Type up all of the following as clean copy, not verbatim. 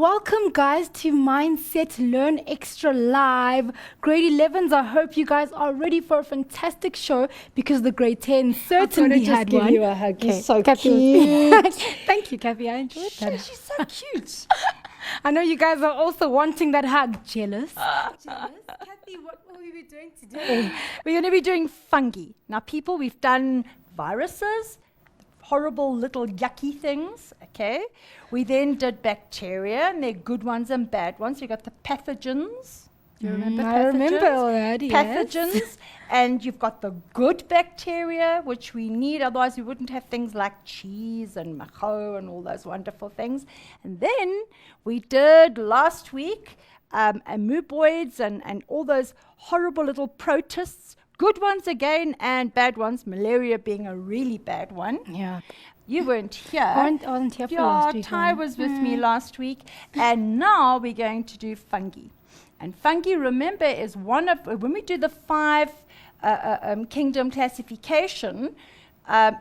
welcome guys to Mindset Learn Extra Live. Grade 11s, I hope you guys are ready for a fantastic show because the grade 10 certainly had one. Give you a hug. Okay. You're so Kathy cute. Thank you, Kathy. I enjoyed that. She's so cute. I know you guys are also wanting that hug. Jealous? Kathy, what will we be doing today? We're going to be doing fungi. Now, people, we've done viruses, horrible little yucky things, okay? We then did bacteria, and they're good ones and bad ones. You got the pathogens. Do you remember pathogens? I remember already, Pathogens, yes. and you've got the good bacteria, which we need, otherwise we wouldn't have things like cheese and macho and all those wonderful things. And then we did last week amoeboids and all those horrible little protists. Good ones again and bad ones, malaria being a really bad one. Yeah. You weren't here. I wasn't here for last week. Ty was with me last week. And now we're going to do fungi. And fungi, remember, is one of, when we do the 5 kingdom classification,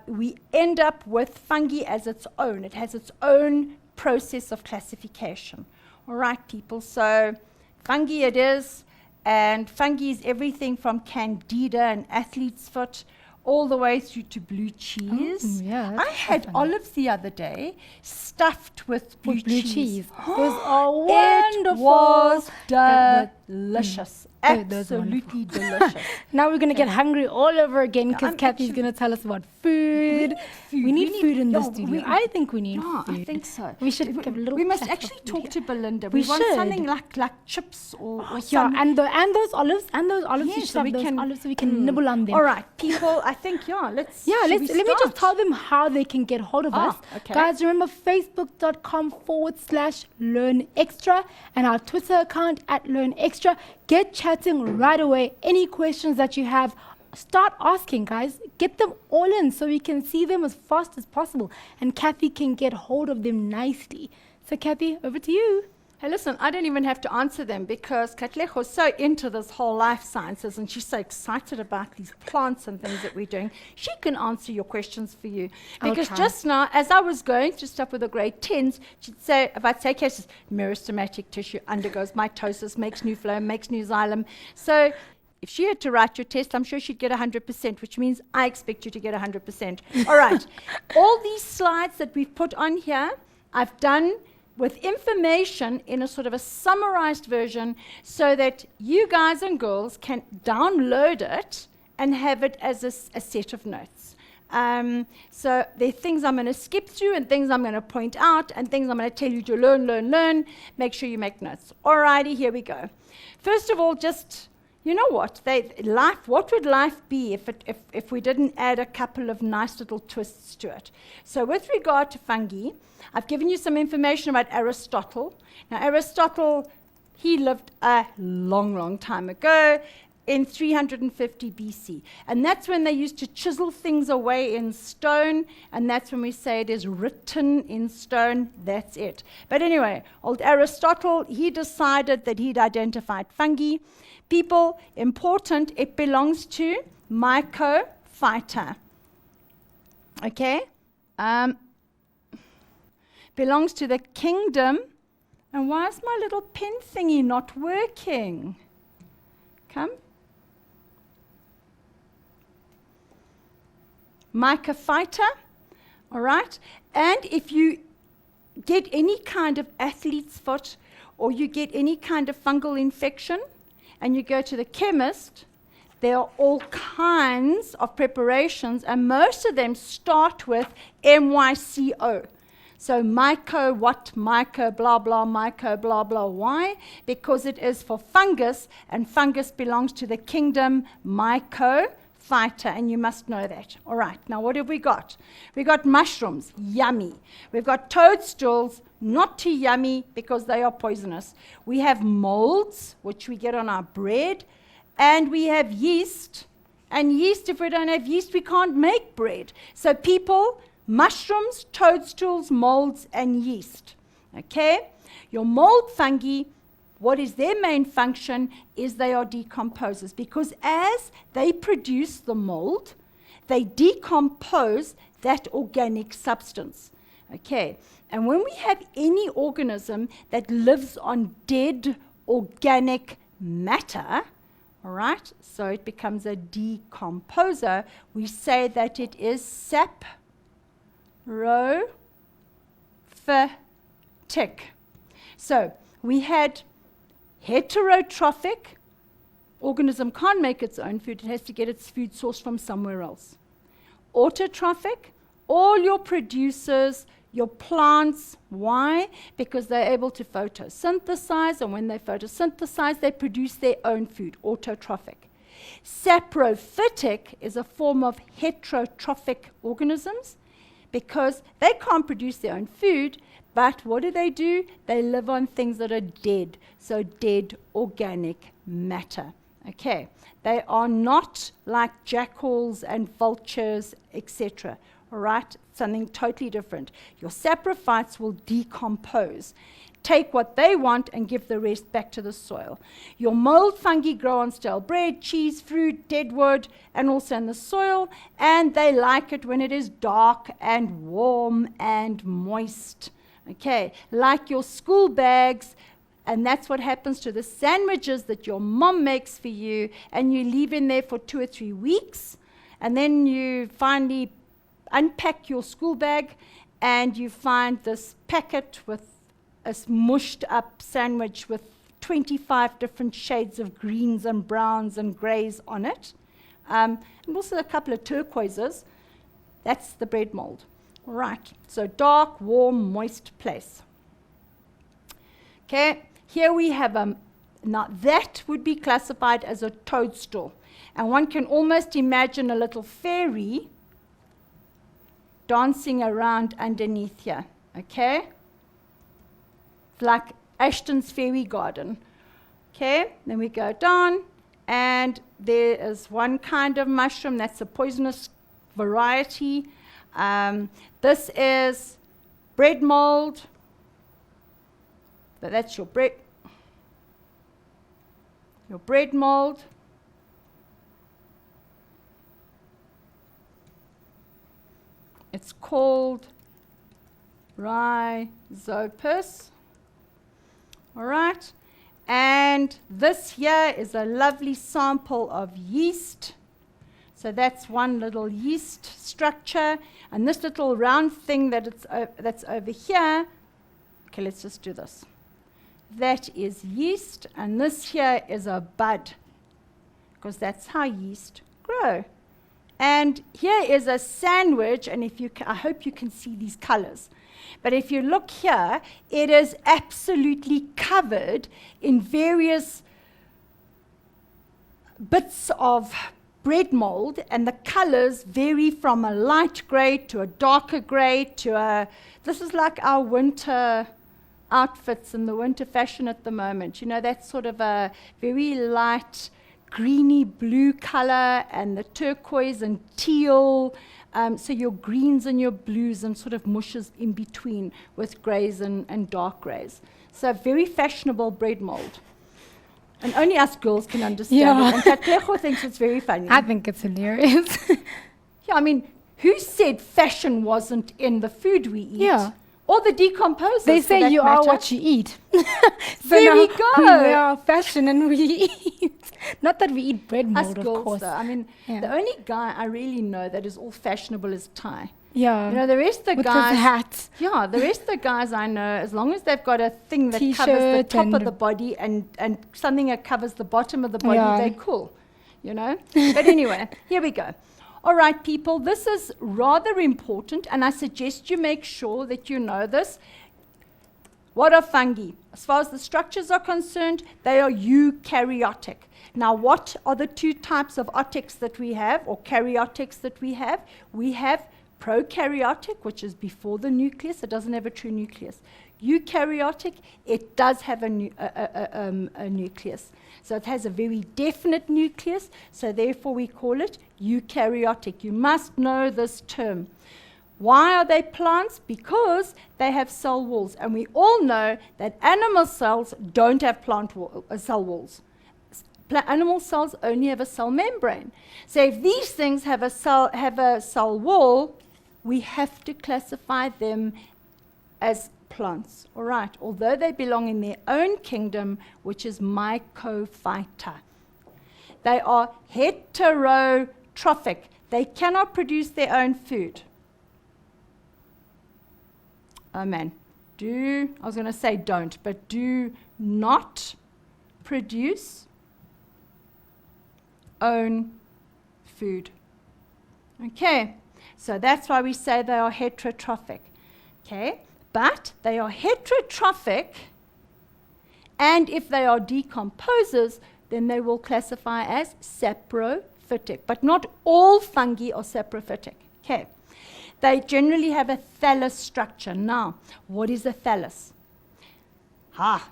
we end up with fungi as its own. It has its own process of classification. All right, people, so fungi it is. And fungi is everything from candida and athlete's foot all the way through to blue cheese. Yeah, I had olives the other day stuffed with blue cheese. Those are It wonderful. was That- delicious. Those are Absolutely delicious. Now we're going to get hungry all over again because I'm Kathy's actually- going to tell us about food. We need food in the studio. I think we need Yeah, food. I think so. We should give a little We must chat actually of talk food to Belinda. We We want should. something like chips or Yeah, some. and those olives, we Yes, should so have we those can- olives so we can nibble on them. All right, people, I think, let's. Yeah, should let we me just start? tell them how they can get hold of us. Okay. Guys, remember facebook.com/Learn Extra and our Twitter account @Learn Extra. Get chatting right away. Any questions that you have, start asking, guys. Get them all in so we can see them as fast as possible and Kathy can get hold of them nicely. So Kathy, over to you. Hey, listen, I don't even have to answer them because Katlecho's so into this whole life sciences and she's so excited about these plants and things that we're doing. She can answer your questions for you. I'll Because try. just now, as I was going through stuff with the grade 10s, she'd say, if I'd say cases, meristematic tissue undergoes mitosis, makes new phloem, makes new xylem. So if she had to write your test, I'm sure she'd get 100%, which means I expect you to get 100%. All right. All these slides that we've put on here, I've done with information in a sort of a summarized version so that you guys and girls can download it and have it as a set of notes. So there are things I'm going to skip through and things I'm going to point out and things I'm going to tell you to learn. Make sure you make notes. Alrighty, here we go. First of all, just, you know what? What would life be if we didn't add a couple of nice little twists to it? So with regard to fungi, I've given you some information about Aristotle. Now, Aristotle, he lived a long time ago in 350 BC. And that's when they used to chisel things away in stone, and that's when we say it is written in stone. That's it. But anyway, old Aristotle, he decided that he'd identified fungi. People, important, it belongs to Mycophyta. Okay? Belongs to the kingdom. And why is my little pen thingy not working? Come. Mycophyta. All right? And if you get any kind of athlete's foot or you get any kind of fungal infection and you go to the chemist, there are all kinds of preparations, and most of them start with MYCO. So myco, blah, blah, myco, blah, blah. Why? Because it is for fungus, and fungus belongs to the kingdom Mycophyta, and you must know that. All right, now what have we got? We got mushrooms, yummy. We've got toadstools, not too yummy because they are poisonous. We have molds, which we get on our bread, and we have yeast. And yeast, if we don't have yeast, we can't make bread. So people, mushrooms, toadstools, molds, and yeast. Okay? Your mold fungi, what is their main function is they are decomposers, because as they produce the mold, they decompose that organic substance. Okay, and when we have any organism that lives on dead organic matter, all right, so it becomes a decomposer, we say that it is saprophytic. So we had heterotrophic, organism can't make its own food, it has to get its food sourced from somewhere else. Autotrophic, all your producers, your plants, why? Because they're able to photosynthesize, and when they photosynthesize, they produce their own food, autotrophic. Saprophytic is a form of heterotrophic organisms because they can't produce their own food, but what do? They live on things that are dead, so dead organic matter. Okay, they are not like jackals and vultures, etc. All right, something totally different. Your saprophytes will decompose, take what they want and give the rest back to the soil. Your mold fungi grow on stale bread, cheese, fruit, dead wood, and also in the soil, and they like it when it is dark and warm and moist. Okay, like your school bags, and that's what happens to the sandwiches that your mom makes for you, and you leave in there for 2 or 3 weeks, and then you finally unpack your school bag, and you find this packet with a mushed up sandwich with 25 different shades of greens and browns and greys on it, and also a couple of turquoises. That's the bread mold. All right, so dark, warm, moist place. Okay, here we have now that would be classified as a toadstool, and one can almost imagine a little fairy dancing around underneath here. Okay, it's like Ashton's fairy garden. Okay, then we go down, and there is one kind of mushroom that's a poisonous variety. This is bread mold. So that's your bread mold. It's called Rhizopus. All right, and this here is a lovely sample of yeast. So that's one little yeast structure, and this little round thing that's over here, okay, let's just do this. That is yeast, and this here is a bud, because that's how yeast grow. And here is a sandwich, and I hope you can see these colors. But if you look here, it is absolutely covered in various bits of bread mold, and the colors vary from a light gray to a darker gray to this is like our winter outfits in the winter fashion at the moment. You know, that's sort of a very light greeny blue color, and the turquoise and teal, so your greens and your blues and sort of mushes in between with grays and dark grays. So very fashionable bread mold. And only us girls can understand it. And Tatlejo thinks it's very funny. I think it's hilarious. Yeah, I mean, who said fashion wasn't in the food we eat? Yeah. Or the decomposers. They say you are what you eat. So there we go. We are fashion and we eat. Not that we eat bread mold, Us girls, of course. though. I mean, the only guy I really know that is all fashionable is Ty. Yeah. You know, the rest of the with guys. his hat. Yeah, the rest of the guys I know, as long as they've got a thing that covers the T-shirt top of and the body and something that covers the bottom of the body, Yeah. they're cool. You know? But anyway, here we go. All right, people, this is rather important, and I suggest you make sure that you know this. What are fungi? As far as the structures are concerned, they are eukaryotic. Now, what are the two types of otics that we have, or karyotics that we have? We have prokaryotic, which is before the nucleus. It doesn't have a true nucleus. Eukaryotic, it does have a nucleus. So it has a very definite nucleus, so therefore we call it eukaryotic. You must know this term. Why are they plants? Because they have cell walls. And we all know that animal cells don't have cell walls. Animal cells only have a cell membrane. So if these things have a cell wall, we have to classify them as plants. All right, although they belong in their own kingdom, which is Mycophyta. They are heterotrophic. They cannot produce their own food. Oh man, I was going to say don't, but do not produce own food. Okay, so that's why we say they are heterotrophic. Okay, but they are heterotrophic, and if they are decomposers, then they will classify as saprophytic. But not all fungi are saprophytic. Okay, they generally have a thallus structure. Now, what is a thallus?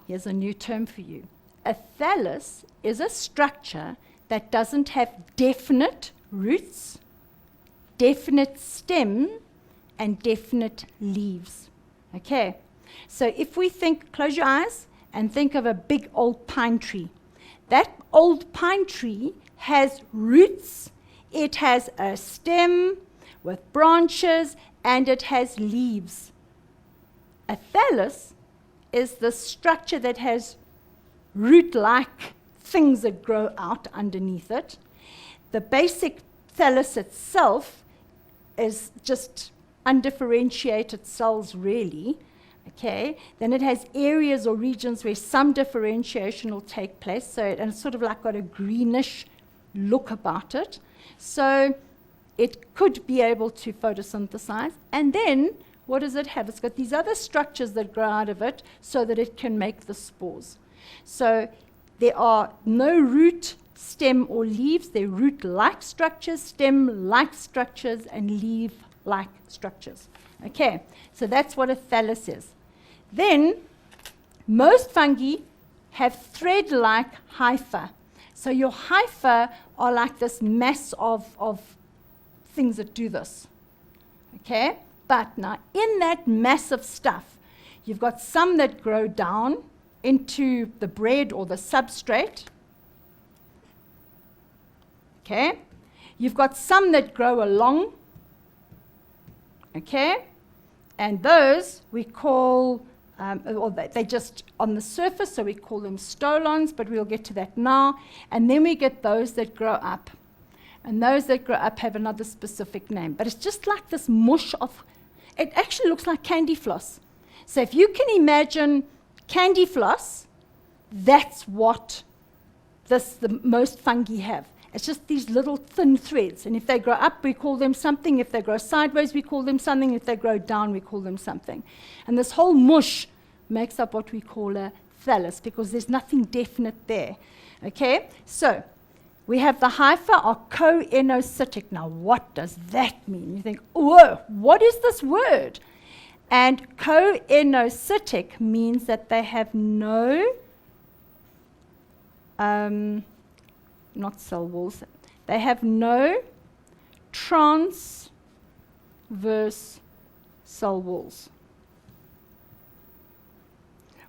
Here's a new term for you. A thallus is a structure that doesn't have definite roots, definite stem, and definite leaves. Okay, so if we think, close your eyes and think of a big old pine tree. That old pine tree has roots, it has a stem with branches, and it has leaves. A thallus is the structure that has root-like things that grow out underneath it. The basic thallus itself is just undifferentiated cells, really. Okay, then it has areas or regions where some differentiation will take place. And it's sort of like got a greenish look about it. So it could be able to photosynthesize. And then what does it have? It's got these other structures that grow out of it so that it can make the spores. So there are no root, stem, or leaves. They're root-like structures, stem-like structures, and leaf-like structures. Okay, so that's what a thallus is. Then, most fungi have thread-like hyphae. So your hyphae are like this mass of things that do this. Okay, but now in that mass of stuff, you've got some that grow down into the bread or the substrate. Okay, you've got some that grow along. Okay, and those we call, they're just on the surface, so we call them stolons, but we'll get to that now. And then we get those that grow up. And those that grow up have another specific name. But it's just like this mush of, it actually looks like candy floss. So if you can imagine candy floss, that's what the most fungi have. It's just these little thin threads. And if they grow up, we call them something. If they grow sideways, we call them something. If they grow down, we call them something. And this whole mush makes up what we call a thallus, because there's nothing definite there. Okay? So we have the hyphae are coenocytic. Now, what does that mean? You think, whoa, what is this word? And coenocytic means that they have no not cell walls. They have no transverse cell walls,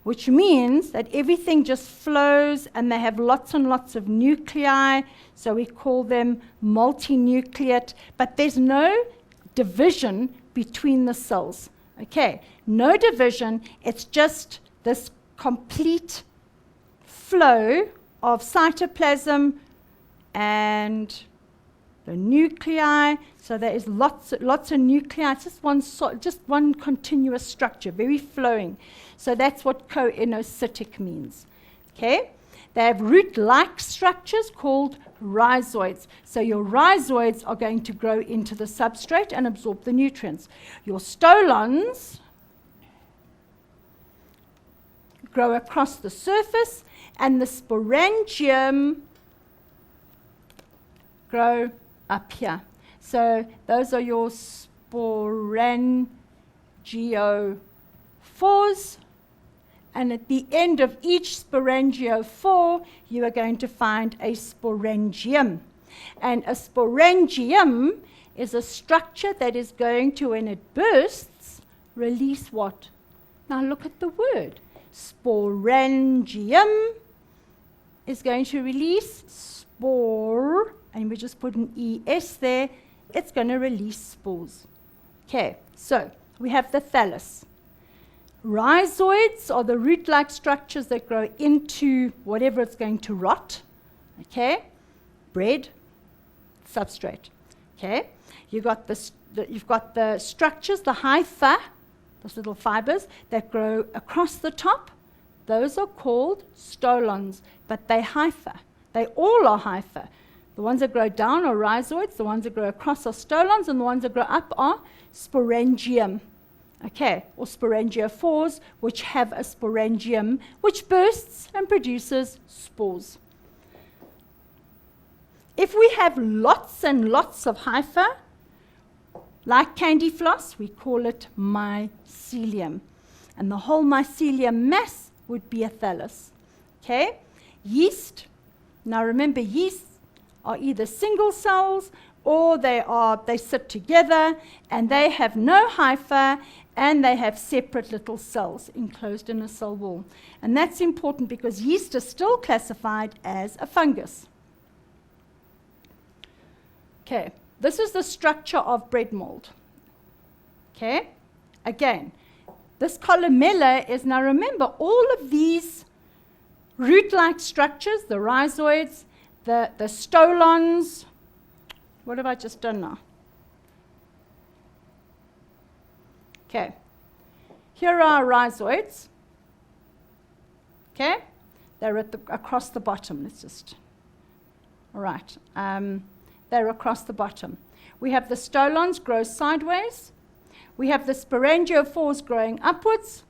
which means that everything just flows and they have lots and lots of nuclei, so we call them multinucleate, but there's no division between the cells. Okay, no division, it's just this complete flow of cytoplasm and the nuclei. So there is lots of nuclei. It's just one continuous structure, very flowing. So that's what coenocytic means. Okay, they have root-like structures called rhizoids. So your rhizoids are going to grow into the substrate and absorb the nutrients. Your stolons grow across the surface, and the sporangium grow up here. So those are your sporangiophores. And at the end of each sporangiophore, you are going to find a sporangium. And a sporangium is a structure that is going to, when it bursts, release what? Now look at the word. Sporangium is going to release spore, and we just put an ES there. It's going to release spores. Okay, so we have the thallus. Rhizoids are the root-like structures that grow into whatever it's going to rot. Okay? Bread, substrate. Okay? You've got the structures, the hypha, those little fibers that grow across the top. Those are called stolons, but they're hypha. They all are hypha. The ones that grow down are rhizoids, the ones that grow across are stolons, and the ones that grow up are sporangium. Okay, or sporangiophores, which have a sporangium, which bursts and produces spores. If we have lots and lots of hypha, like candy floss, we call it mycelium. And the whole mycelium mass would be a thallus. Okay? Yeast. Now remember, yeasts are either single cells or they sit together and they have no hypha and they have separate little cells enclosed in a cell wall. And that's important because yeast is still classified as a fungus. Okay, this is the structure of bread mold. Okay, again, this columella is, now remember, all of these root-like structures, the rhizoids, the stolons. What have I just done now? Okay, here are rhizoids. Okay, they're across the bottom. Let's just, all right. They're across the bottom. We have the stolons grow sideways. We have the sporangiophores growing upwards.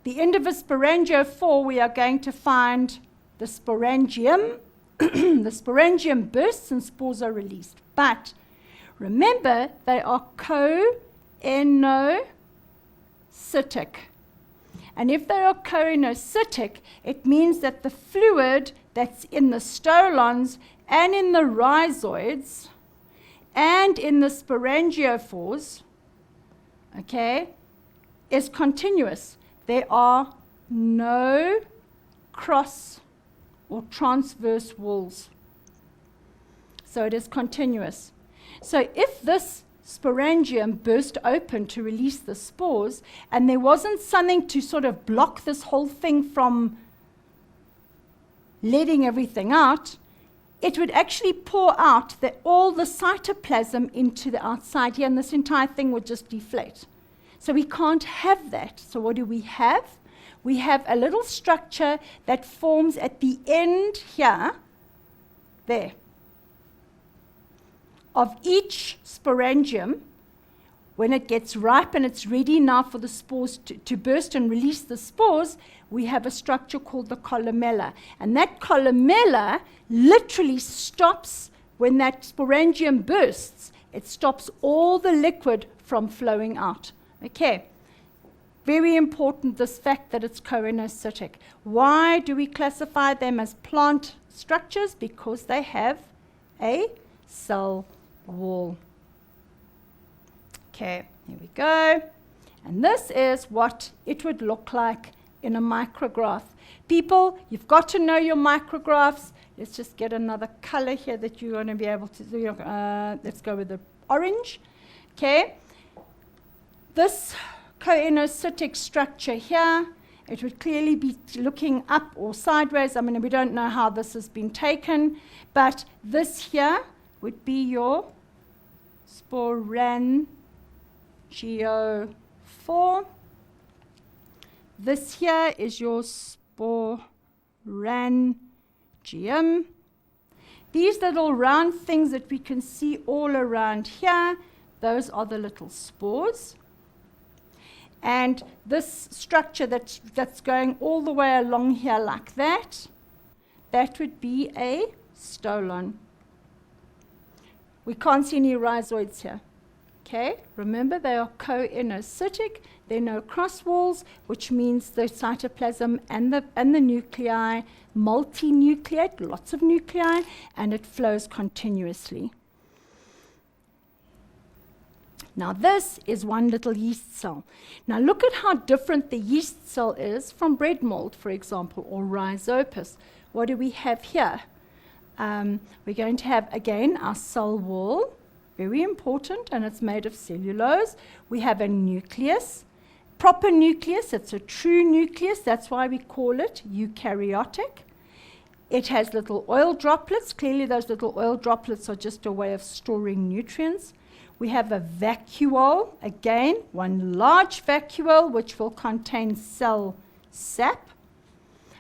The end of a sporangiophore, we are going to find the sporangium. The sporangium bursts and spores are released. But remember, they are coenocytic. And if they are coenocytic, it means that the fluid that's in the stolons and in the rhizoids and in the sporangiophores, okay, is continuous. There are no cross or transverse walls. So it is continuous. So if this sporangium burst open to release the spores and there wasn't something to sort of block this whole thing from letting everything out, it would actually pour out all the cytoplasm into the outside here, and this entire thing would just deflate. So we can't have that. So what do we have? We have a little structure that forms at the end here, there, of each sporangium. When it gets ripe and it's ready now for the spores to burst and release the spores, we have a structure called the columella. And that columella literally stops when that sporangium bursts. It stops all the liquid from flowing out. Okay. Very important, this fact that it's coenocytic. Why do we classify them as plant structures? Because they have a cell wall. Okay, here we go. And this is what it would look like in a micrograph. People, you've got to know your micrographs. Let's just get another color here that you're going to be able to do. Let's go with the orange. Okay. This coenocytic structure here, it would clearly be looking up or sideways. I mean, we don't know how this has been taken, but this here would be your sporangiophore. This here is your sporangium. These little round things that we can see all around here, those are the little spores. And this structure that's going all the way along here like that, that would be a stolon. We can't see any rhizoids here. Okay, remember they are coenocytic. There are no cross walls, which means the cytoplasm and the nuclei multinucleate, lots of nuclei, and it flows continuously. Now this is one little yeast cell. Now look at how different the yeast cell is from bread mold, for example, or rhizopus. What do we have here? We're going to have, again, our cell wall, very important, and it's made of cellulose. We have a nucleus, proper nucleus. It's a true nucleus. That's why we call it eukaryotic. It has little oil droplets. Clearly, those little oil droplets are just a way of storing nutrients. We have a vacuole, again, one large vacuole, which will contain cell sap.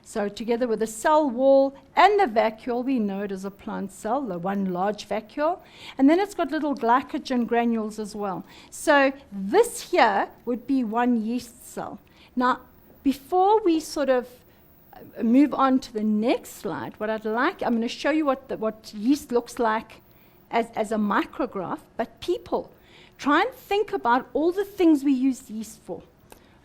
So together with the cell wall and the vacuole, we know it as a plant cell, the one large vacuole. And then it's got little glycogen granules as well. So this here would be one yeast cell. Now, before we sort of move on to the next slide, what I'd like, I'm going to show you what yeast looks like as a micrograph. But people, try and think about all the things we use yeast for.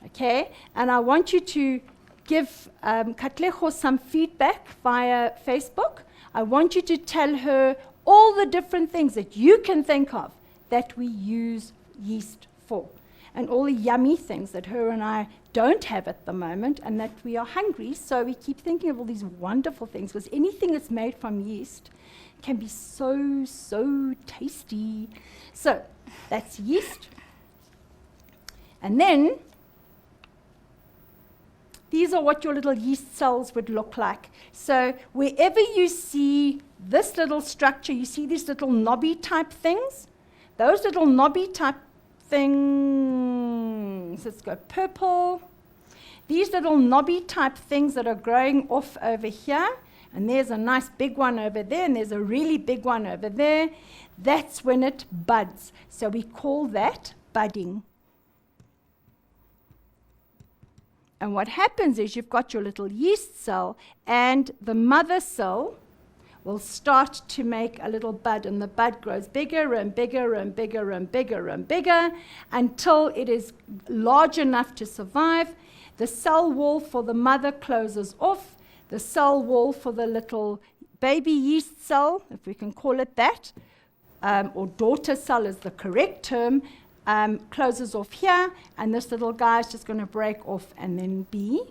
Okay? And I want you to give Katleho some feedback via Facebook. I want you to tell her all the different things that you can think of that we use yeast for, and all the yummy things that her and I don't have at the moment, and that we are hungry, so we keep thinking of all these wonderful things, because anything that's made from yeast can be so, so tasty. So that's yeast. And then these are what your little yeast cells would look like. So wherever you see this little structure, you see these little knobby type things. Those little knobby type things, let's go purple. These little knobby type things that are growing off over here, and there's a nice big one over there, and there's a really big one over there. That's when it buds. So we call that budding. And what happens is you've got your little yeast cell, and the mother cell will start to make a little bud, and the bud grows bigger and bigger and bigger and bigger and bigger until it is large enough to survive. The cell wall for the mother closes off. The cell wall for the little baby yeast cell, if we can call it that, or daughter cell is the correct term, closes off here, and this little guy is just going to break off and then be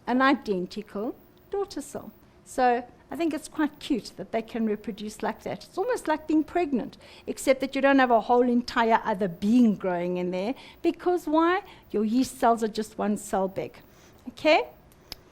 an identical daughter cell. So I think it's quite cute that they can reproduce like that. It's almost like being pregnant, except that you don't have a whole entire other being growing in there, because why? Your yeast cells are just one cell big. Okay?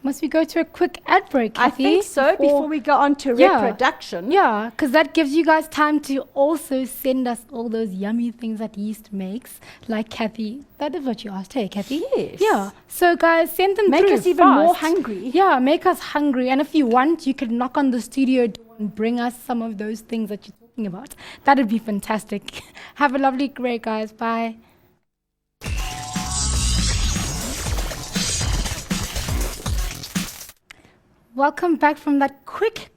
Must we go to a quick ad break, Kathy? I think so, before we go on to reproduction. Yeah, because that gives you guys time to also send us all those yummy things that yeast makes, like Kathy. That is what you asked, hey, Kathy? Yes. Yeah. So, guys, send them through. Make us even more hungry. Yeah, make us hungry. And if you want, you could knock on the studio door and bring us some of those things that you're talking about. That would be fantastic. Have a lovely break, guys. Bye. Welcome back from that quick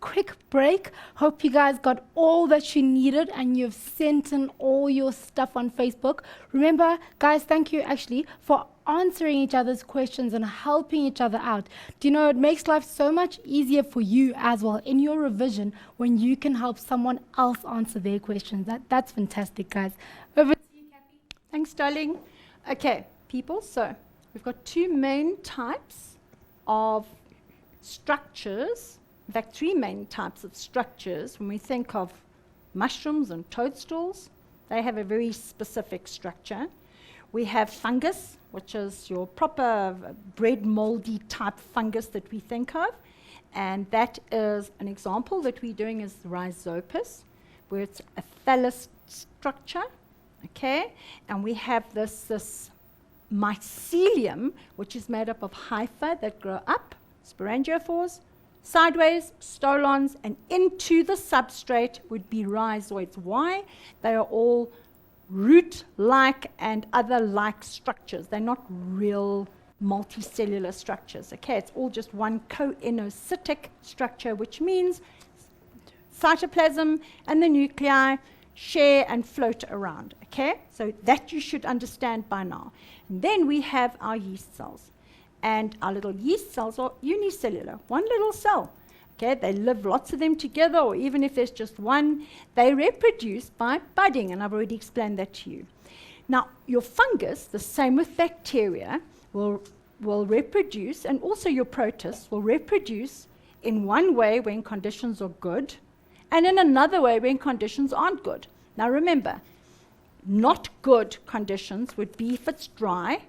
break. Hope you guys got all that you needed and you've sent in all your stuff on Facebook. Remember, guys, thank you actually for answering each other's questions and helping each other out. Do you know, it makes life so much easier for you as well in your revision when you can help someone else answer their questions. That's fantastic, guys. Over to you, Kathy. Thanks, darling. Okay, people, so we've got two main types of structures, in fact 3 main types of structures. When we think of mushrooms and toadstools, they have a very specific structure. We have fungus, which is your proper bread moldy type fungus that we think of, and that is an example that we're doing is rhizopus, where it's a thallus structure, okay, and we have this mycelium, which is made up of hyphae that grow up, sporangiophores, sideways, stolons, and into the substrate would be rhizoids. Why? They are all root-like and other like structures. They're not real multicellular structures. Okay, it's all just one coenocytic structure, which means cytoplasm and the nuclei share and float around. Okay, so that you should understand by now. And then we have our yeast cells. And our little yeast cells are unicellular, one little cell. Okay, they live lots of them together, or even if there's just one, they reproduce by budding, and I've already explained that to you. Now, your fungus, the same with bacteria, will reproduce, and also your protists will reproduce in one way when conditions are good, and in another way when conditions aren't good. Now remember, not good conditions would be if it's dry.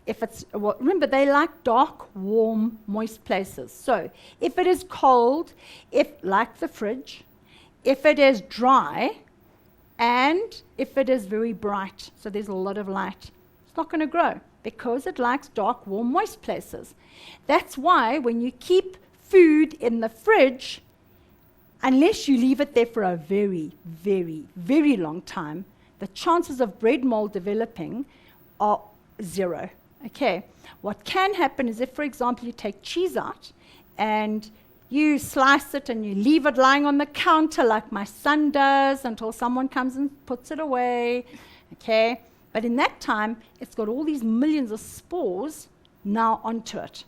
if it's, well, remember, they like dark, warm, moist places. So if it is cold, like the fridge, if it is dry, and if it is very bright, so there's a lot of light, it's not going to grow because it likes dark, warm, moist places. That's why when you keep food in the fridge, unless you leave it there for a very, very, very long time, the chances of bread mold developing are 0. Okay, what can happen is if, for example, you take cheese out and you slice it and you leave it lying on the counter like my son does until someone comes and puts it away, okay? But in that time, it's got all these millions of spores now onto it.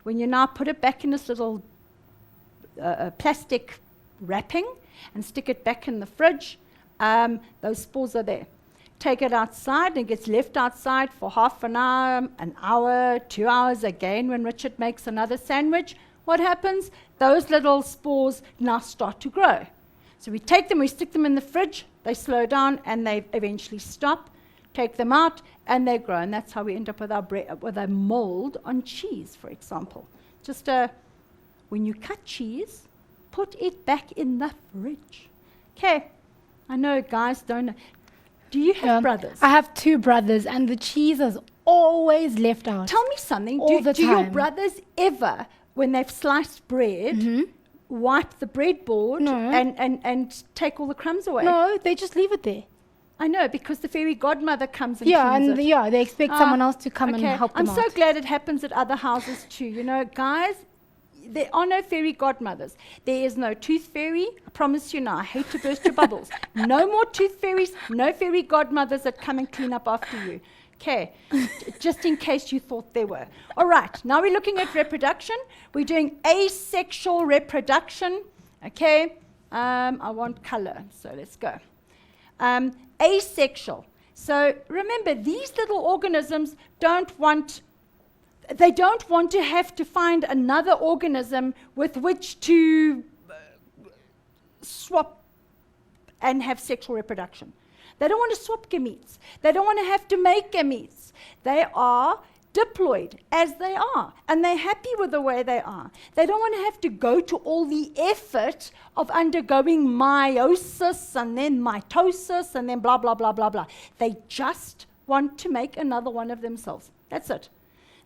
When you now put it back in this little plastic wrapping and stick it back in the fridge, those spores are there. Take it outside, and it gets left outside for half an hour, 2 hours again. When Richard makes another sandwich, what happens? Those little spores now start to grow. So we take them, we stick them in the fridge, they slow down, and they eventually stop. Take them out, and they grow. And that's how we end up with our with a mold on cheese, for example. Just when you cut cheese, put it back in the fridge. Okay, I know guys don't know. Do you have brothers? I have 2 brothers, and the cheese is always left out. Tell me something. All the do your time. brothers ever, when they've sliced bread, wipe the breadboard and take all the crumbs away? No, they just leave it there. I know, because the fairy godmother comes and cleans it. They expect someone else to come and help them I'm out. so glad it happens at other houses too. You know, guys, there are no fairy godmothers. There is no tooth fairy. I promise you now, I hate to burst your bubbles. No more tooth fairies, no fairy godmothers that come and clean up after you. Okay, just in case you thought there were. All right, now we're looking at reproduction. We're doing asexual reproduction. Okay, I want color, so let's go. Asexual. So remember, these little organisms don't want to have to find another organism with which to swap and have sexual reproduction. They don't want to swap gametes. They don't want to have to make gametes. They are diploid as they are, and they're happy with the way they are. They don't want to have to go to all the effort of undergoing meiosis and then mitosis and then blah, blah, blah, blah, blah. They just want to make another one of themselves. That's it.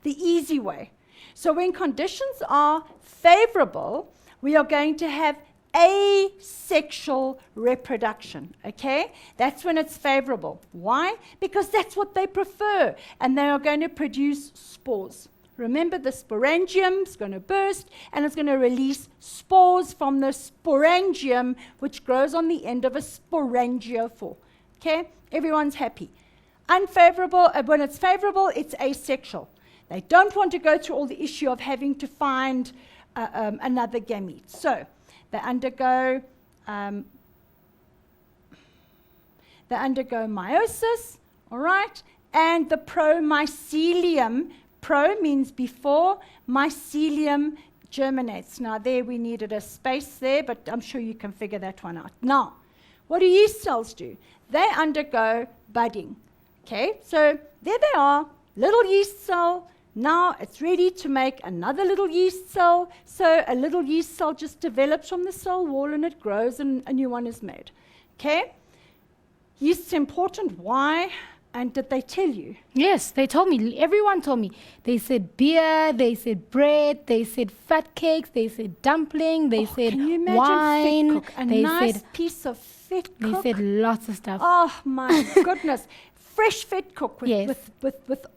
The easy way. So when conditions are favorable, we are going to have asexual reproduction, okay? That's when it's favorable. Why? Because that's what they prefer, and they are going to produce spores. Remember, the sporangium is going to burst, and it's going to release spores from the sporangium, which grows on the end of a sporangiophore. Okay? Everyone's happy. Unfavorable, when it's favorable, it's asexual. They don't want to go through all the issue of having to find another gamete. So they undergo meiosis, all right, and the promycelium. Pro means before, mycelium germinates. Now there we needed a space there, but I'm sure you can figure that one out. Now, what do yeast cells do? They undergo budding. Okay, so there they are, little yeast cell. Now it's ready to make another little yeast cell. So a little yeast cell just develops from the cell wall and it grows and a new one is made. Okay? Yeast's important. Why? And did they tell you? Yes, they told me. Everyone told me. They said beer, they said bread, they said fat cakes, they said dumpling, they said can you imagine wine. Fett cook? A nice piece of fett cook. They said lots of stuff. Oh my goodness. Fresh fett cook with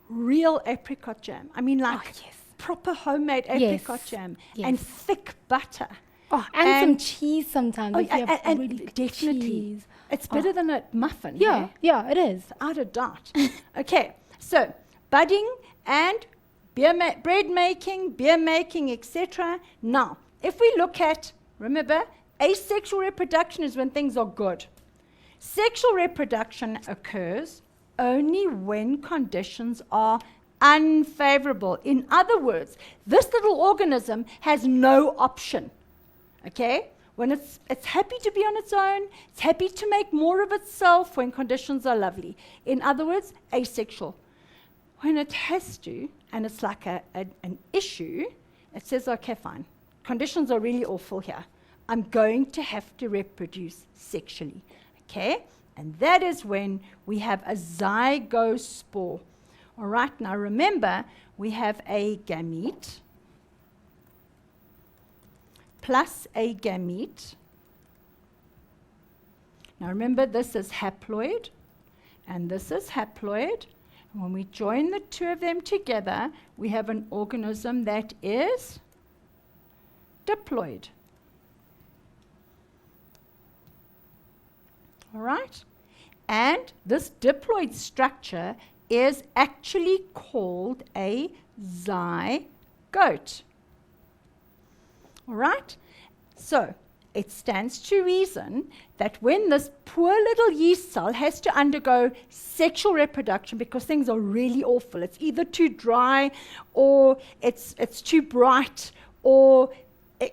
real apricot jam. I mean, like proper homemade apricot jam and thick butter. Oh, and some cheese sometimes. Oh, and really definitely. Cheese. It's better than a muffin. Yeah, yeah, it is. Without a doubt. Okay, so budding and bread making, etc. Now, if we look at, remember, asexual reproduction is when things are good. Sexual reproduction occurs only when conditions are unfavorable. In other words, this little organism has no option. Okay? When it's happy to be on its own, it's happy to make more of itself when conditions are lovely. In other words, asexual. when it has to, and it's like an issue, it says, okay, fine, conditions are really awful here. I'm going to have to reproduce sexually, okay? And that is when we have a zygospore. All right, now remember, we have a gamete plus a gamete. Now remember, this is haploid, and this is haploid. And when we join the two of them together, we have an organism that is diploid. All right? And this diploid structure is actually called a zygote. All right? So, it stands to reason that when this poor little yeast cell has to undergo sexual reproduction because things are really awful, it's either too dry or it's too bright or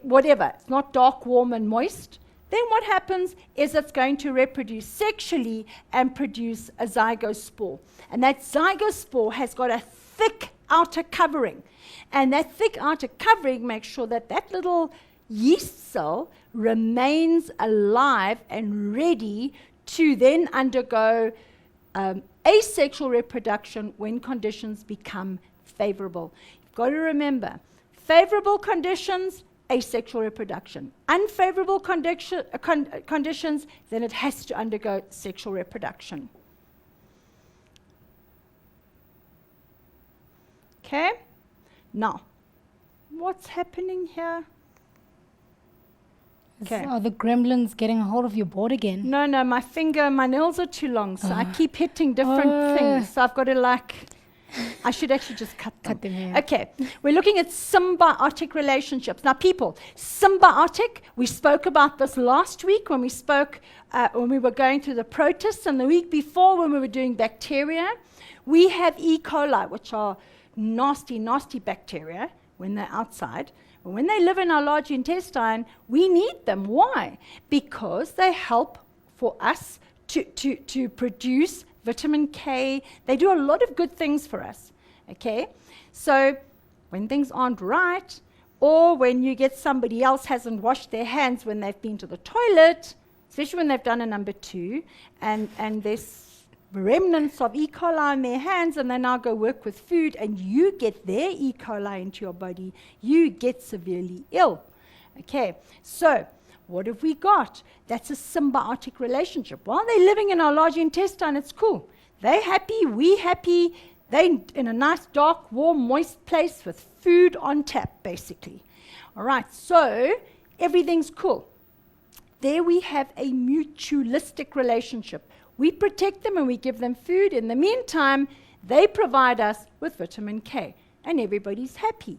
whatever, it's not dark, warm, and moist, then what happens is it's going to reproduce sexually and produce a zygospore. And that zygospore has got a thick outer covering. And that thick outer covering makes sure that that little yeast cell remains alive and ready to then undergo asexual reproduction when conditions become favorable. You've got to remember, favorable conditions, asexual reproduction. Unfavorable conditions, then it has to undergo sexual reproduction. Okay? Now, what's happening here? Okay. Are the gremlins getting a hold of your board again? No, my nails are too long, so I keep hitting different things. So I've got to I should actually just cut them. Yeah. Okay, we're looking at symbiotic relationships. Now, people, symbiotic, we spoke about this last week when we spoke, when we were going through the protists, and the week before when we were doing bacteria. We have E. coli, which are nasty, nasty bacteria when they're outside. But when they live in our large intestine, we need them. Why? Because they help for us to produce vitamin K. They do a lot of good things for us, okay? So when things aren't right, or when you get somebody else hasn't washed their hands when they've been to the toilet, especially when they've done a number 2, and there's remnants of E. coli in their hands, and they now go work with food, and you get their E. coli into your body, you get severely ill, okay? So what have we got? That's a symbiotic relationship. While they're living in our large intestine, it's cool. They're happy, we happy. They're in a nice, dark, warm, moist place with food on tap, basically. All right, so everything's cool. There we have a mutualistic relationship. We protect them and we give them food. In the meantime, they provide us with vitamin K, and everybody's happy.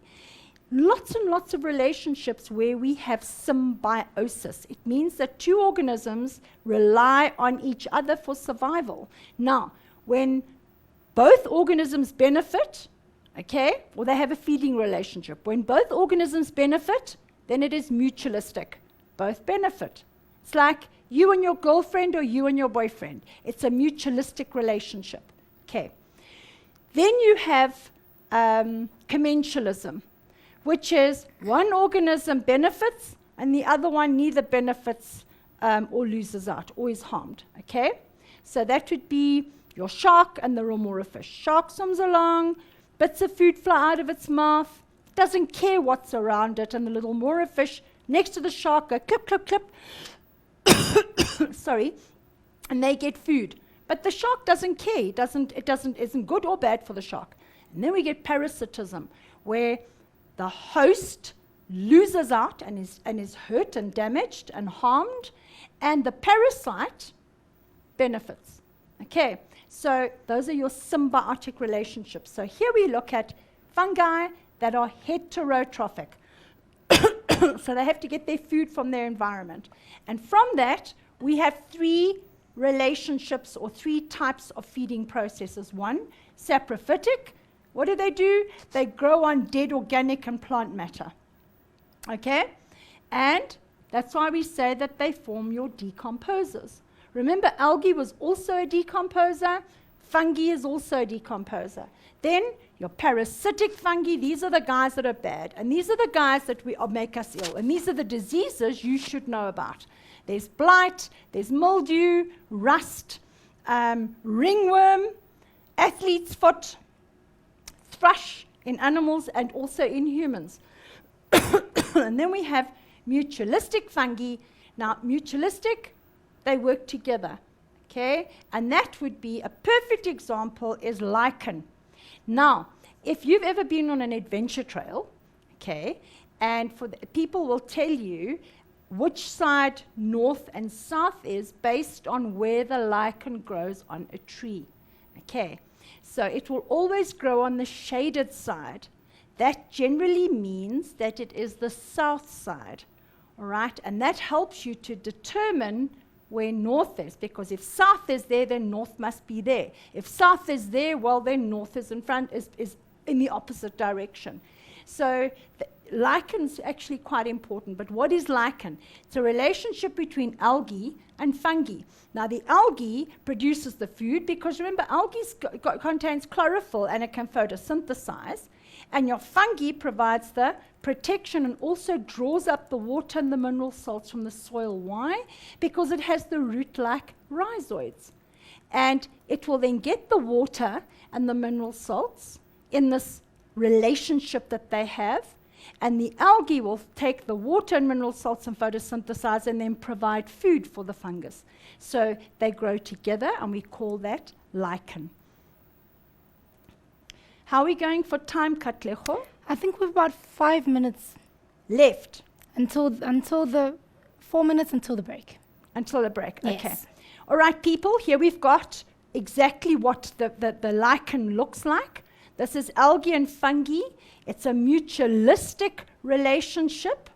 Lots and lots of relationships where we have symbiosis. It means that two organisms rely on each other for survival. Now, when both organisms benefit, okay, or they have a feeding relationship, when both organisms benefit, then it is mutualistic. Both benefit. It's like you and your girlfriend or you and your boyfriend. It's a mutualistic relationship. Okay. Then you have commensalism, which is one organism benefits and the other one neither benefits or loses out or is harmed, okay? So that would be your shark and the remora fish. Shark swims along, bits of food fly out of its mouth, doesn't care what's around it, and the little remora fish next to the shark go clip, clip, clip, sorry, and they get food. But the shark doesn't care, isn't good or bad for the shark. And then we get parasitism, where the host loses out and is hurt and damaged and harmed, and the parasite benefits. Okay, so those are your symbiotic relationships. So here we look at fungi that are heterotrophic. So they have to get their food from their environment. And from that, we have 3 relationships or 3 types of feeding processes. 1, saprophytic. What do? They grow on dead organic and plant matter. Okay? And that's why we say that they form your decomposers. Remember, algae was also a decomposer. Fungi is also a decomposer. Then your parasitic fungi, these are the guys that are bad. And these are the guys that make us ill. And these are the diseases you should know about. There's blight, there's mildew, rust, ringworm, athlete's foot, thrush in animals and also in humans. And then we have mutualistic fungi. Now, mutualistic, they work together, okay? And that would be, a perfect example is lichen. Now, if you've ever been on an adventure trail, okay, and people will tell you which side north and south is based on where the lichen grows on a tree, okay? So it will always grow on the shaded side. That generally means that it is the south side, all right? And that helps you to determine where north is, because if south is there, then north must be there. If south is there, well, then north is in front, is in the opposite direction. So lichen's actually quite important. But what is lichen? It's a relationship between algae and fungi. Now, the algae produces the food, because remember, algae contains chlorophyll and it can photosynthesize. And your fungi provides the protection and also draws up the water and the mineral salts from the soil. Why? Because it has the root-like rhizoids. And it will then get the water and the mineral salts in this relationship that they have. And the algae will take the water and mineral salts and photosynthesize and then provide food for the fungus. So they grow together, and we call that lichen. How are we going for time, Katlego? I think we've about 5 minutes Left until the 4 minutes until the break. until the break. Yes. Okay. All right, people, here we've got exactly what the lichen looks like. This is algae and fungi. It's a mutualistic relationship.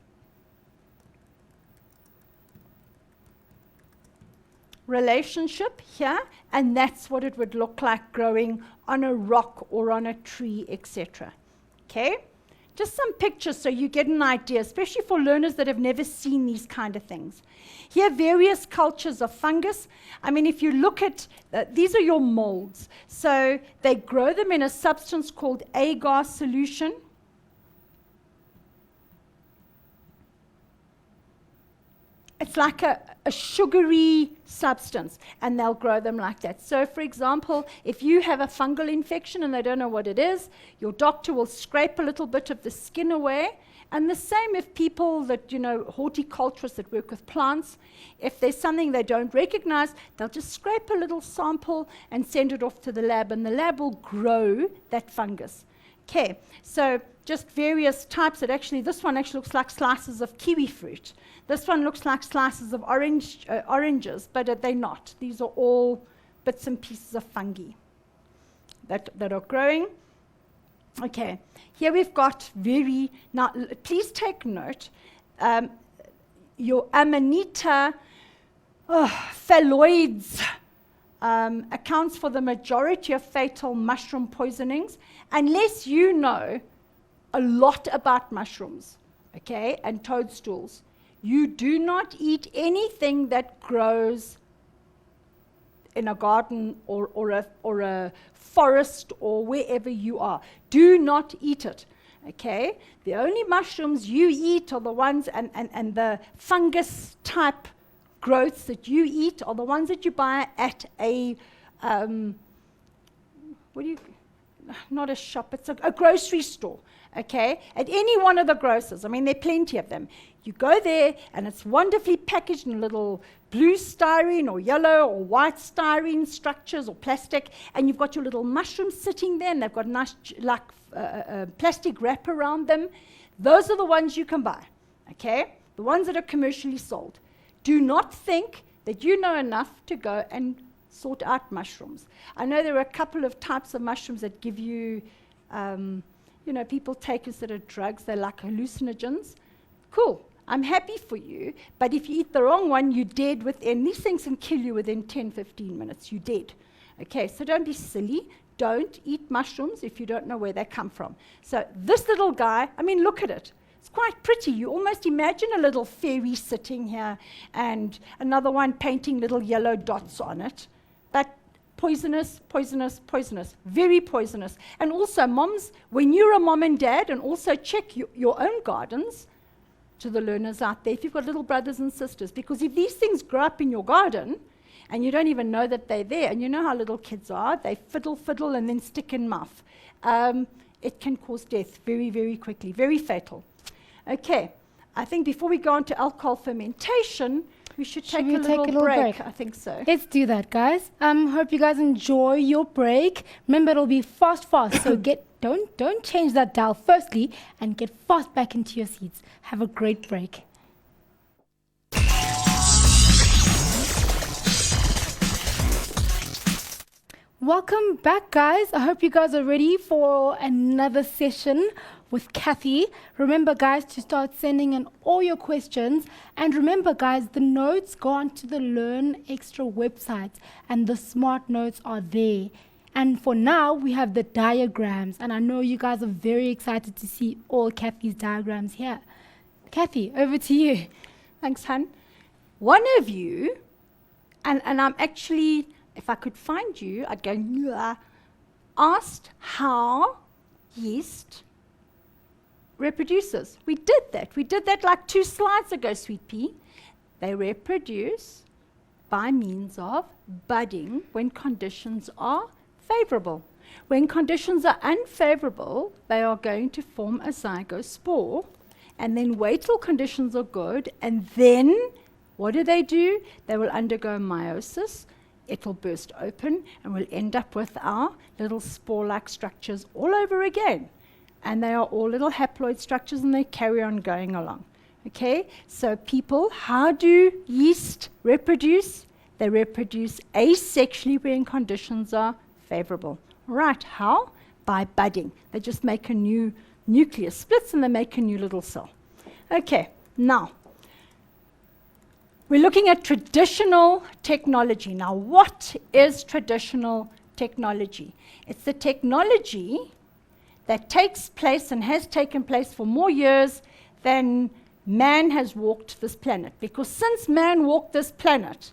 Here, and that's what it would look like growing on a rock or on a tree, etc. Okay? Just some pictures so you get an idea, especially for learners that have never seen these kind of things. Here, various cultures of fungus. I mean, if you look at, these are your molds. So they grow them in a substance called agar solution. It's like a sugary substance, and they'll grow them like that. So, for example, if you have a fungal infection and they don't know what it is, your doctor will scrape a little bit of the skin away. And the same if people that, horticulturists that work with plants, if there's something they don't recognize, they'll just scrape a little sample and send it off to the lab, and the lab will grow that fungus. Okay, so just various types. This one actually looks like slices of kiwi fruit. This one looks like slices of oranges, but they're not. These are all bits and pieces of fungi that are growing. Okay, here we've got now please take note, your Amanita phalloides accounts for the majority of fatal mushroom poisonings, unless you know a lot about mushrooms, okay, and toadstools. You do not eat anything that grows in a garden or a forest or wherever you are. Do not eat it, okay? The only mushrooms you eat are the ones, and the fungus type growths that you eat are the ones that you buy at a, not a shop, it's a grocery store, okay? At any one of the grocers. I mean, there are plenty of them. You go there, and it's wonderfully packaged in little blue styrene or yellow or white styrene structures or plastic, and you've got your little mushrooms sitting there, and they've got a nice plastic wrap around them. Those are the ones you can buy, okay? The ones that are commercially sold. Do not think that you know enough to go and sort out mushrooms. I know there are a couple of types of mushrooms that give you, people take instead of drugs. They're like hallucinogens. Cool. I'm happy for you, but if you eat the wrong one, you're dead within, these things can kill you within 10, 15 minutes. You're dead. Okay, so don't be silly. Don't eat mushrooms if you don't know where they come from. So this little guy, I mean, look at it. It's quite pretty. You almost imagine a little fairy sitting here and another one painting little yellow dots on it. But poisonous, poisonous, poisonous, very poisonous. And also, moms, when you're a mom and dad, and also check your own gardens, to the learners out there, if you've got little brothers and sisters, because if these things grow up in your garden, and you don't even know that they're there, and you know how little kids are, they fiddle, and then stick in mouth. It can cause death very, very quickly, very fatal. Okay, I think before we go on to alcohol fermentation, we should take a little break. I think so. Let's do that, guys. Hope you guys enjoy your break. Remember, it'll be fast, so don't change that dial firstly, and get fast back into your seats. Have a great break. Welcome back, guys. I hope you guys are ready for another session with Kathy. Remember, guys, to start sending in all your questions. And remember, guys, the notes go onto the Learn Extra website, and the smart notes are there. And for now, we have the diagrams. And I know you guys are very excited to see all Kathy's diagrams here. Kathy, over to you. Thanks, Han. One of you, and I'm actually, if I could find you, I'd go, asked how yeast reproduces. We did that. We did that like 2 slides ago, Sweet Pea. They reproduce by means of budding when conditions are favorable. When conditions are unfavorable, they are going to form a zygospore, and then wait till conditions are good, and then what do? They will undergo meiosis. It will burst open, and we'll end up with our little spore-like structures all over again. And they are all little haploid structures, and they carry on going along. Okay, so people, how do yeast reproduce? They reproduce asexually when conditions are favorable. Right, how? By budding. They just make a new nucleus splits, and they make a new little cell. Okay, now, we're looking at traditional technology. Now, what is traditional technology? It's the technology that takes place and has taken place for more years than man has walked this planet. Because since man walked this planet,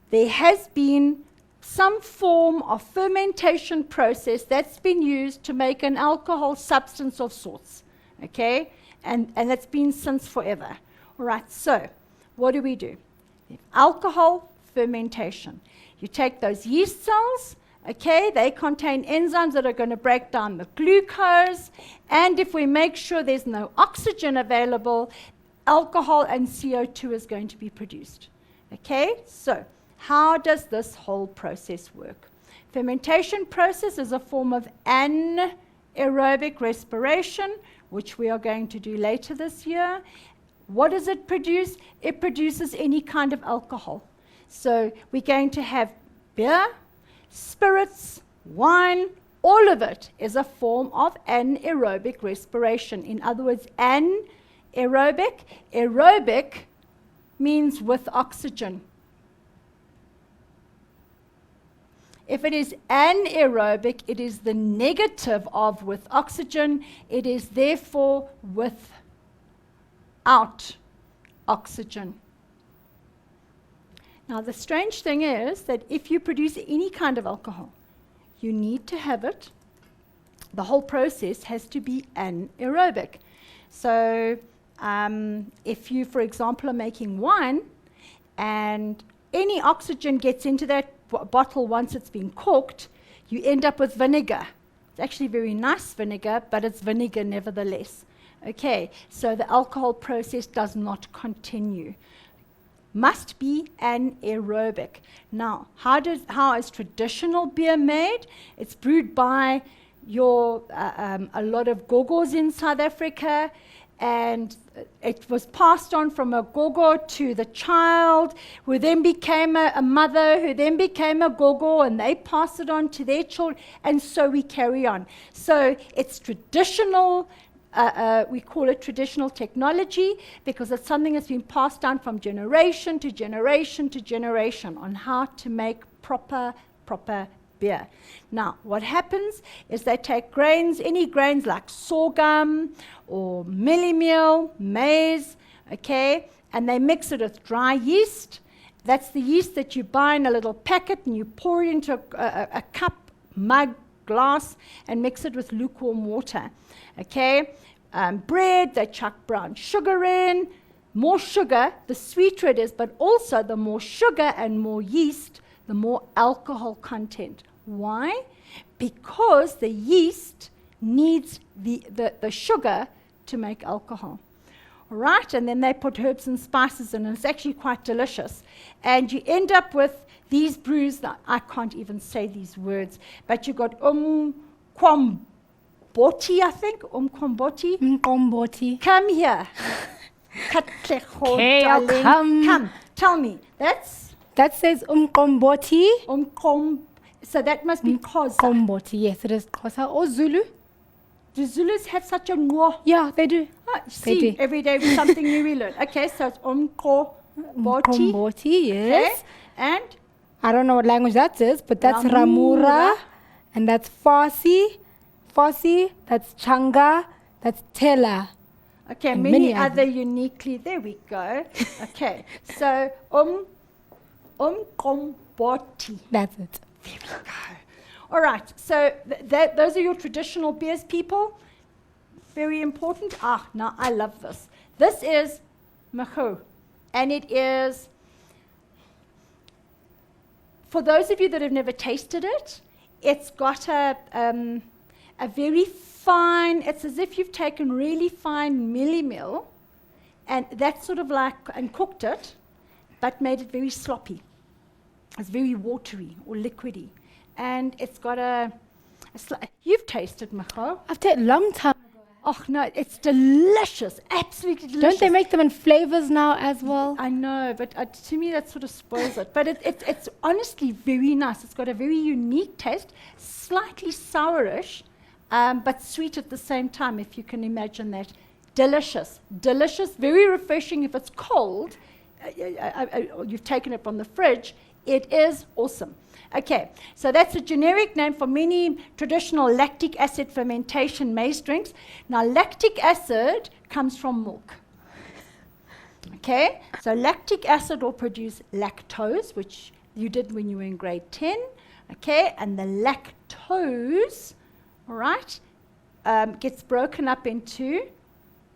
there has been some form of fermentation process that's been used to make an alcohol substance of sorts. Okay? And that's been since forever. All right, so what do? Alcohol fermentation. You take those yeast cells, okay, they contain enzymes that are going to break down the glucose, and if we make sure there's no oxygen available, alcohol and CO2 is going to be produced. Okay, so how does this whole process work? Fermentation process is a form of anaerobic respiration, which we are going to do later this year. What does it produce? It produces any kind of alcohol. So we're going to have beer, spirits, wine, all of it is a form of anaerobic respiration. In other words, anaerobic, aerobic means with oxygen. If it is anaerobic, it is the negative of with oxygen. It is therefore without oxygen. Now, the strange thing is that if you produce any kind of alcohol, you need to have it. The whole process has to be anaerobic. So if you, for example, are making wine and any oxygen gets into that bottle once it's been corked, you end up with vinegar. It's actually very nice vinegar, but it's vinegar nevertheless. Okay, so the alcohol process does not continue. Must be anaerobic. Now, how is traditional beer made? It's brewed by a lot of gogos in South Africa, and it was passed on from a gogo to the child, who then became a mother, who then became a gogo, and they pass it on to their children, and so we carry on. So it's traditional. We call it traditional technology because it's something that's been passed down from generation to generation to generation on how to make proper beer. Now, what happens is they take grains, any grains like sorghum or millie meal, maize, okay, and they mix it with dry yeast. That's the yeast that you buy in a little packet and you pour it into a cup, mug, glass, and mix it with lukewarm water. Okay? Bread, they chuck brown sugar in. More sugar, the sweeter it is, but also the more sugar and more yeast, the more alcohol content. Why? Because the yeast needs the sugar to make alcohol. All right, and then they put herbs and spices in, and it's actually quite delicious. And you end up with these brews that I can't even say these words, but you've got umqomboti, I think, umqomboti. Mkomboti. Come here. Katlego, Okay, I'll darling. come. Come, tell me. That says umkomboti. So that must be Xhosa. Komboti, yes, it is Xhosa or Zulu. Do Zulus have such a ngwa? Yeah, they do. See, do. every day with something new we learn. Okay, so it's umqomboti. Komboti, yes. Okay, and I don't know what language that is, but that's Ramura, and that's Farsi. Farsi, that's Changa, that's Tela. okay, And many many other uniquely. There we go. Okay, so umqomboti. That's it. There we go. All right, so those are your traditional beers, people. Very important. Now I love this. This is Maho, and it is, for those of you that have never tasted it, it's got a very fine, it's as if you've taken really fine milli-mill, and that's sort of like, and cooked it, but made it very sloppy. It's very watery or liquidy. And it's got you've tasted Maho. I've taken a long time. Oh no, it's delicious, absolutely delicious. Don't they make them in flavors now as well? I know, but to me that sort of spoils it. But it's honestly very nice. It's got a very unique taste, slightly sourish, but sweet at the same time, if you can imagine that. Delicious, delicious, very refreshing if it's cold. You've taken it from the fridge. It is awesome. Okay, so that's a generic name for many traditional lactic acid fermentation maize drinks. Now, lactic acid comes from milk. Okay, so lactic acid will produce lactose, which you did when you were in grade 10. Okay, and the lactose, all right, gets broken up into,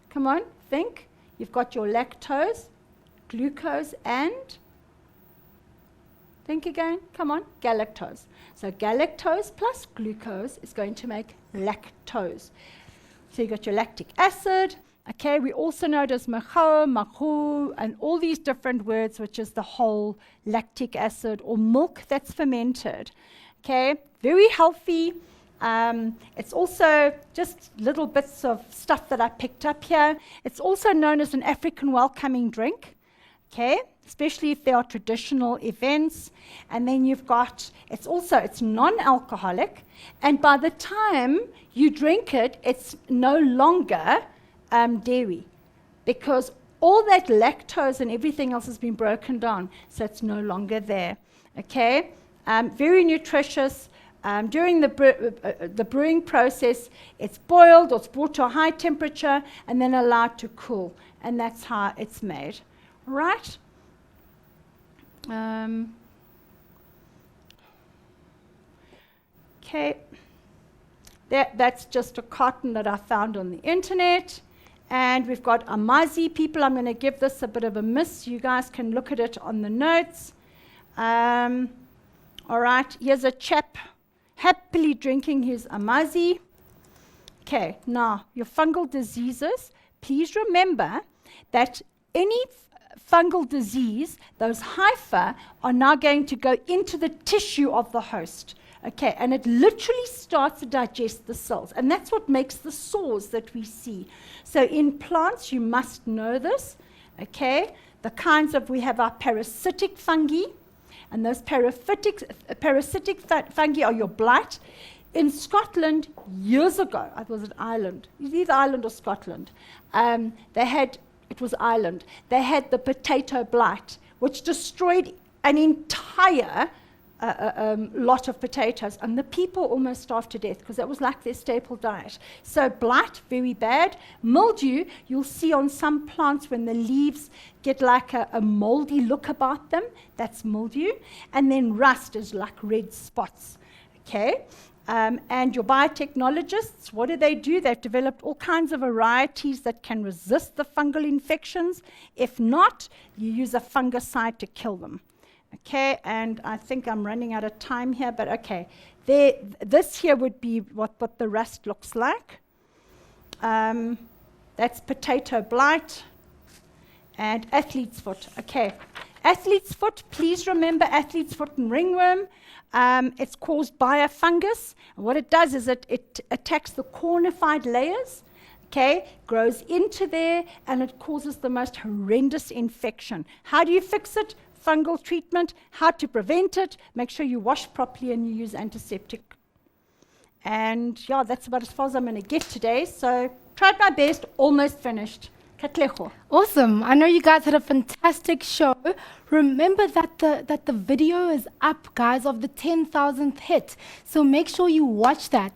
come on, think. You've got your lactose, glucose, and think again, come on, galactose. So galactose plus glucose is going to make lactose. So you've got your lactic acid. Okay, we also know it as maho, mahu, and all these different words, which is the whole lactic acid or milk that's fermented. Okay, very healthy. It's also just little bits of stuff that I picked up here. It's also known as an African welcoming drink. Okay, especially if there are traditional events. And then you've got, it's non-alcoholic, and by the time you drink it, it's no longer dairy, because all that lactose and everything else has been broken down, so it's no longer there. Okay, very nutritious. During the brewing process, it's boiled or it's brought to a high temperature and then allowed to cool, and that's how it's made. Right? Okay. That's just a carton that I found on the internet. And we've got Amazi. People, I'm going to give this a bit of a miss. You guys can look at it on the notes. All right. Here's a chap happily drinking his Amazi. Okay. Now, your fungal diseases. Please remember that any fungal disease, those hypha, are now going to go into the tissue of the host. Okay, and it literally starts to digest the cells, and that's what makes the sores that we see. So in plants, you must know this. Okay, the kinds of, we have our parasitic fungi, and those parasitic fungi are your blight. In Scotland, years ago, it was an Ireland, either Ireland or Scotland, it was Ireland. They had the potato blight, which destroyed an entire lot of potatoes, and the people almost starved to death because that was like their staple diet. So blight, very bad. Mildew, you'll see on some plants when the leaves get like a moldy look about them, that's mildew. And then rust is like red spots, okay? And your biotechnologists, what do? They've developed all kinds of varieties that can resist the fungal infections. If not, you use a fungicide to kill them. Okay, and I think I'm running out of time here, but okay. This here would be what the rust looks like. That's potato blight and athlete's foot. Okay, athlete's foot, please remember athlete's foot and ringworm. It's caused by a fungus. And what it does is it attacks the cornified layers, okay, grows into there, and it causes the most horrendous infection. How do you fix it? Fungal treatment. How to prevent it? Make sure you wash properly and you use antiseptic. And yeah, that's about as far as I'm going to get today. So tried my best, almost finished. Katlego. Awesome. I know you guys had a fantastic show. Remember that the video is up, guys, of the 10,000th hit. So make sure you watch that.